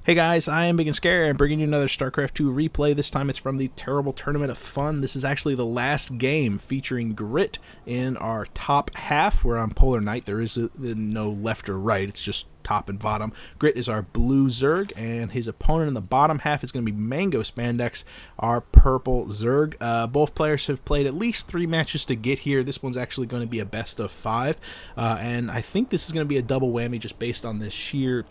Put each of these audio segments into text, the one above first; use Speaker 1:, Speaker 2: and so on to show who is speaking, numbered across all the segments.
Speaker 1: Hey guys, I am Ibigandscary. I'm bringing you another StarCraft 2 replay. This time it's from the Terrible Tournament of Fun. This is actually the last game featuring Grit in our top half. We're on Polar Knight. There is no left or right. It's just top and bottom. Grit is our blue Zerg, and his opponent in the bottom half is going to be MangoSpandeX, our purple Zerg. Both players have played at least 3 matches to get here. This one's actually going to be a best of 5, and I think this is going to be a double whammy just based on the sheer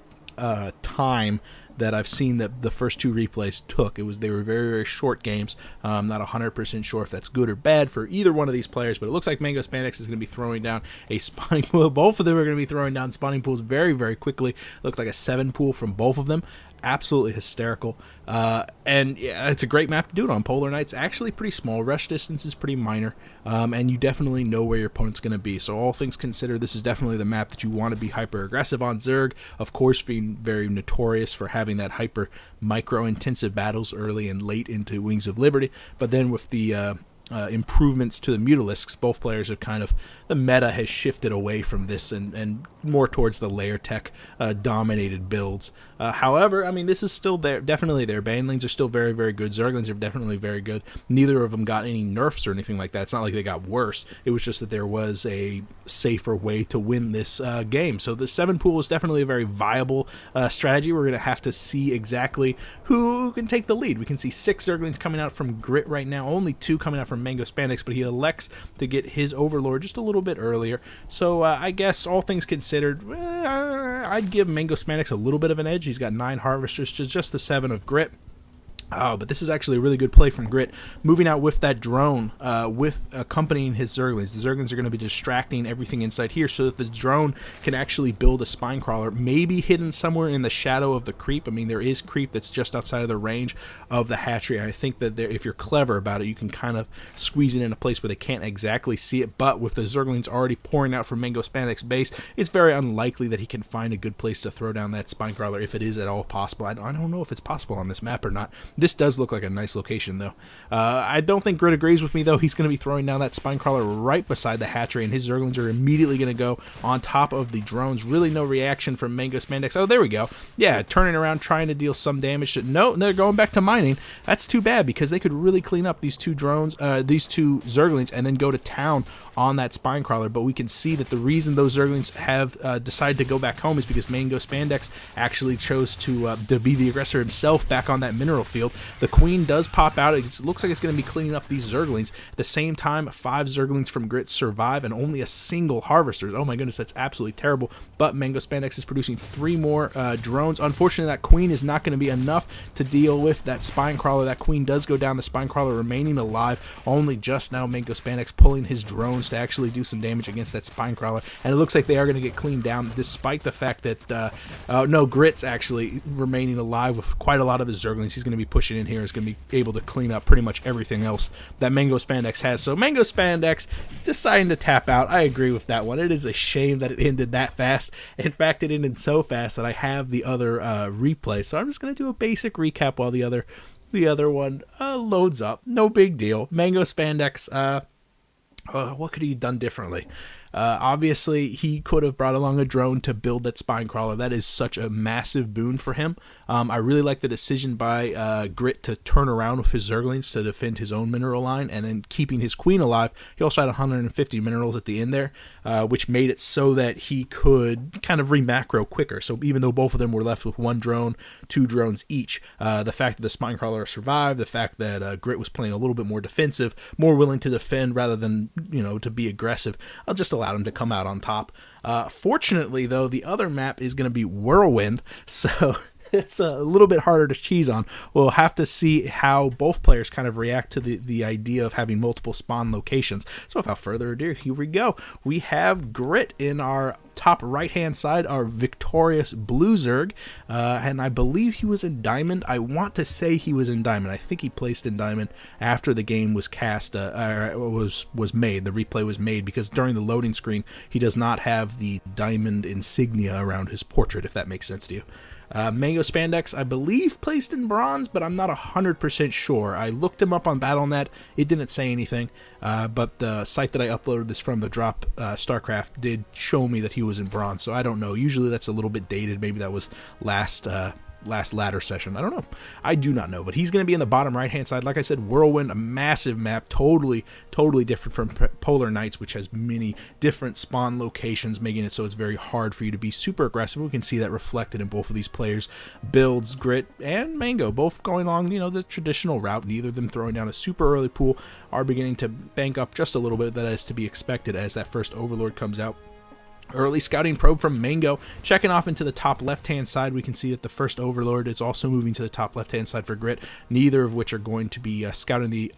Speaker 1: time that I've seen that the first 2 replays took. They were very, very short games. I'm not 100% sure if that's good or bad for either one of these players, but it looks like MangoSpandeX is going to be throwing down a spawning pool. Both of them are going to be throwing down spawning pools very, very quickly. Looks like a 7 pool from both of them. Absolutely hysterical. And yeah, it's a great map to do it on. Polar Knight's actually pretty small. Rush distance is pretty minor, and you definitely know where your opponent's going to be. So all things considered, this is definitely the map that you want to be hyper aggressive on. Zerg, of course, being very notorious for having that hyper micro intensive battles early and late into Wings of Liberty. But then with the improvements to the Mutalisks, both players have the meta has shifted away from this and more towards the layer tech dominated builds. However, I mean, this is still definitely there. Banelings are still very, very good. Zerglings are definitely very good. Neither of them got any nerfs or anything like that. It's not like they got worse. It was just that there was a safer way to win this game. So the 7 pool is definitely a very viable strategy. We're going to have to see exactly who can take the lead. We can see 6 Zerglings coming out from Grit right now, only 2 coming out from MangoSpandeX, but he elects to get his Overlord just a little bit earlier. So I guess all things considered, I'd give MangoSpandeX a little bit of an edge. He's got 9 Harvesters to just the 7 of Grit. Oh, but this is actually a really good play from Grit, moving out with that drone, with accompanying his Zerglings. The Zerglings are going to be distracting everything inside here so that the drone can actually build a spine crawler, maybe hidden somewhere in the shadow of the creep. I mean, there is creep that's just outside of the range of the hatchery. I think that if you're clever about it, you can kind of squeeze it in a place where they can't exactly see it. But with the Zerglings already pouring out from MangoSpandeX's base, it's very unlikely that he can find a good place to throw down that spine crawler, if it is at all possible. I don't know if it's possible on this map or not. This does look like a nice location, though. I don't think Grit agrees with me, though. He's going to be throwing down that spine crawler right beside the hatchery, and his Zerglings are immediately going to go on top of the drones. Really no reaction from MangoSpandeX. Oh, there we go. Yeah, turning around, trying to deal some damage. No, they're going back to mining. That's too bad, because they could really clean up these 2 drones, these 2 Zerglings, and then go to town on that spine crawler. But we can see that the reason those Zerglings have decided to go back home is because MangoSpandeX actually chose to be the aggressor himself back on that mineral field. The Queen does pop out. It looks like it's going to be cleaning up these Zerglings. At the same time, 5 Zerglings from Grit survive and only a single Harvester. Oh my goodness, that's absolutely terrible. But MangoSpandeX is producing 3 more drones. Unfortunately, that Queen is not going to be enough to deal with that spine crawler. That Queen does go down, the spine crawler remaining alive. Only just now MangoSpandeX pulling his drones to actually do some damage against that spine crawler. And it looks like they are going to get cleaned down, despite the fact that no, Grit's actually remaining alive with quite a lot of his Zerglings. He's going to be pushing in here, is going to be able to clean up pretty much everything else that MangoSpandeX has. So MangoSpandeX deciding to tap out. I agree with that one. It is a shame that it ended that fast. In fact, it ended so fast that I have the other replay. So I'm just going to do a basic recap while the other one loads up. No big deal. MangoSpandeX, what could he have done differently? Obviously, he could have brought along a drone to build that spine crawler. That is such a massive boon for him. I really like the decision by Grit to turn around with his Zerglings to defend his own mineral line, and then keeping his Queen alive. He also had 150 minerals at the end there, which made it so that he could kind of re-macro quicker. So even though both of them were left with 1 drone, 2 drones each, the fact that the spine crawler survived, the fact that Grit was playing a little bit more defensive, more willing to defend rather than, to be aggressive, just allowed him to come out on top. Fortunately, though, the other map is going to be Whirlwind, so it's a little bit harder to cheese on. We'll have to see how both players kind of react to the idea of having multiple spawn locations. So without further ado, here we go. We have Grit in our top right-hand side, our victorious blue Zerg, and I believe he was in Diamond. I want to say he was in Diamond. I think he placed in Diamond after the game was cast, was made. The replay was made, because during the loading screen, he does not have the Diamond insignia around his portrait, if that makes sense to you. MangoSpandeX, I believe, placed in bronze, but I'm not 100% sure. I looked him up on Battle.net. It didn't say anything, but the site that I uploaded this from, the Drop StarCraft, did show me that he was in bronze, so I don't know. Usually that's a little bit dated. Maybe that was last last ladder session. I don't know. I do not know, but he's going to be in the bottom right-hand side. Like I said, Whirlwind, a massive map, totally different from Polar Nights, which has many different spawn locations, making it so it's very hard for you to be super aggressive. We can see that reflected in both of these players' builds. Grit and Mango both going along, the traditional route. Neither of them throwing down a super early pool, are beginning to bank up just a little bit. That is to be expected as that first Overlord comes out. Early scouting probe from Mango, checking off into the top left-hand side. We can see that the first Overlord is also moving to the top left-hand side for Grit, neither of which are going to be scouting the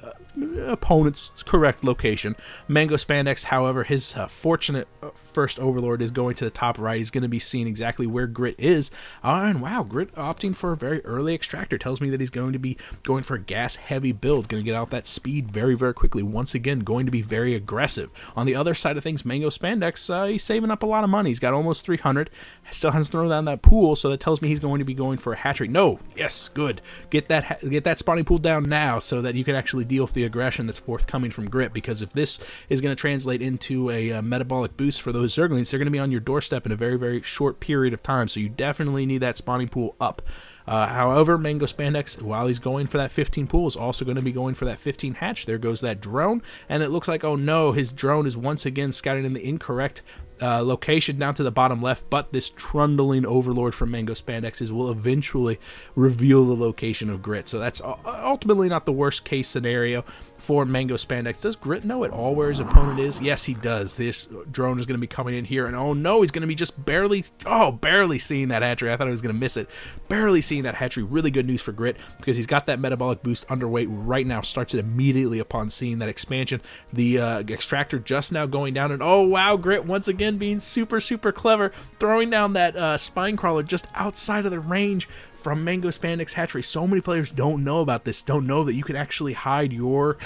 Speaker 1: opponent's correct location. MangoSpandeX, however, his fortunate first Overlord is going to the top right. He's going to be seeing exactly where Grit is. And wow, Grit opting for a very early extractor tells me that he's going to be going for a gas-heavy build, going to get out that speed very, very quickly. Once again, going to be very aggressive. On the other side of things, MangoSpandeX, he's saving up a lot of money. He's got almost 300. Still hasn't thrown down that pool, so that tells me he's going to be going for a hatchery. No, yes, good. Get that spawning pool down now so that you can actually deal with the aggression that's forthcoming from Grit, because if this is going to translate into a metabolic boost for those Zerglings, they're going to be on your doorstep in a very, very short period of time, so you definitely need that spawning pool up. However, MangoSpandeX, while he's going for that 15 pool, is also going to be going for that 15 hatch. There goes that drone, and it looks like, oh no, his drone is once again scouting in the incorrect location down to the bottom left, but this trundling Overlord from MangoSpandeX will eventually reveal the location of Grit. So that's ultimately not the worst case scenario for MangoSpandeX. Does Grit know at all where his opponent is? Yes, he does. This drone is going to be coming in here, and oh no, he's going to be just barely seeing that hatchery. I thought I was going to miss it. Barely seeing that hatchery. Really good news for Grit, because he's got that metabolic boost underway right now. Starts it immediately upon seeing that expansion. The extractor just now going down, and oh wow, Grit once again being super, super clever, throwing down that spine crawler just outside of the range from MangoSpandeX hatchery. So many players don't know about this, don't know that you can actually hide your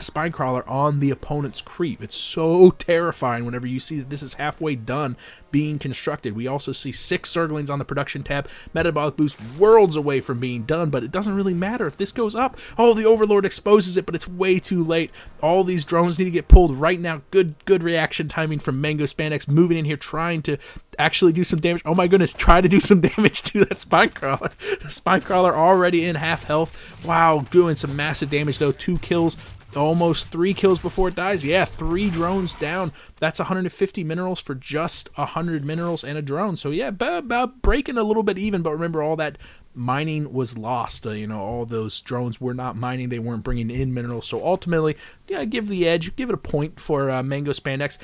Speaker 1: spine crawler on the opponent's creep. It's so terrifying whenever you see that this is halfway done being constructed. We also see 6 Zerglings on the production tab. Metabolic boost worlds away from being done, but it doesn't really matter if this goes up. Oh, the Overlord exposes it, but it's way too late. All these drones need to get pulled right now. Good reaction timing from MangoSpandeX, moving in here, trying to actually do some damage. Oh my goodness, try to do some damage to that spine crawler. The spine crawler already in half health. Wow, doing some massive damage though. 2 kills, almost 3 kills before it dies. Yeah, 3 drones down. That's 150 minerals for just 100 minerals and a drone. So yeah, about breaking a little bit even, but remember, all that mining was lost. All those drones were not mining. They weren't bringing in minerals. So ultimately, yeah, give the edge. Give it a point for MangoSpandeX.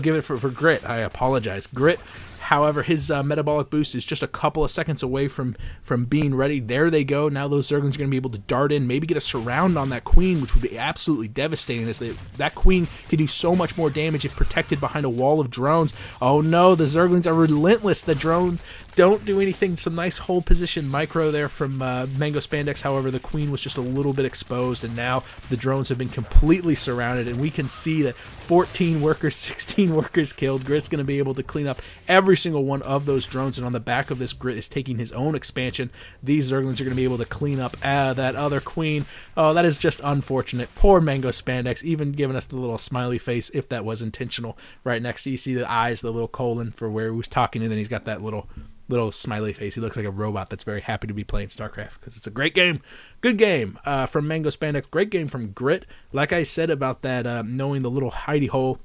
Speaker 1: Give it for Grit. I apologize. Grit, however, his metabolic boost is just a couple of seconds away from being ready. There they go. Now those Zerglings are going to be able to dart in, maybe get a surround on that queen, which would be absolutely devastating, as that queen could do so much more damage if protected behind a wall of drones. Oh no, the Zerglings are relentless. The drones don't do anything. Some nice hold position micro there from MangoSpandeX. However, the queen was just a little bit exposed, and now the drones have been completely surrounded, and we can see that 14 workers, 16 workers killed. Grit's going to be able to clean up every single one of those drones, and on the back of this, Grit is taking his own expansion. These Zerglings are going to be able to clean up that other queen. Oh, that is just unfortunate. Poor MangoSpandeX, even giving us the little smiley face, if that was intentional. Right next to you see the eyes, the little colon for where he was talking, and then he's got that little smiley face. He looks like a robot that's very happy to be playing StarCraft, because it's a great game. Good game from MangoSpandeX. Great game from Grit. Like I said about that, knowing the little hidey hole,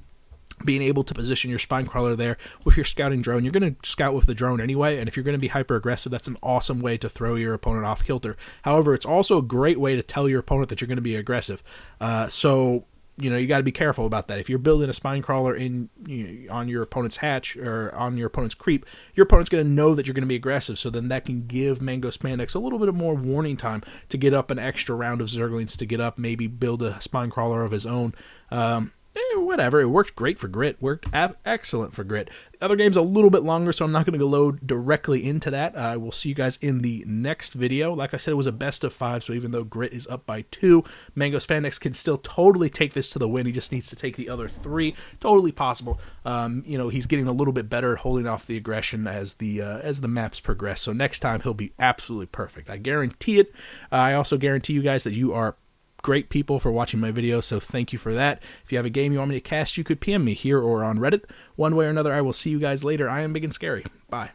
Speaker 1: being able to position your spine crawler there with your scouting drone. You're going to scout with the drone anyway, and if you're going to be hyper aggressive, that's an awesome way to throw your opponent off kilter. However, it's also a great way to tell your opponent that you're going to be aggressive. So you got to be careful about that. If you're building a spine crawler on your opponent's hatch or on your opponent's creep, your opponent's going to know that you're going to be aggressive, so then that can give MangoSpandeX a little bit more warning time to get up an extra round of Zerglings, to get up, maybe build a spine crawler of his own. Whatever, it worked great for Grit. Worked excellent for Grit. The other game's a little bit longer, so I'm not going to go load directly into that. I will see you guys in the next video. Like I said, it was a best of 5, so even though Grit is up by 2, MangoSpandeX can still totally take this to the win. He just needs to take the other 3. Totally possible. He's getting a little bit better at holding off the aggression as the maps progress. So next time he'll be absolutely perfect. I guarantee it. I also guarantee you guys that you are great people for watching my videos, so thank you for that. If you have a game you want me to cast, you could PM me here or on Reddit. One way or another, I will see you guys later. I am Ibigandscary. Bye.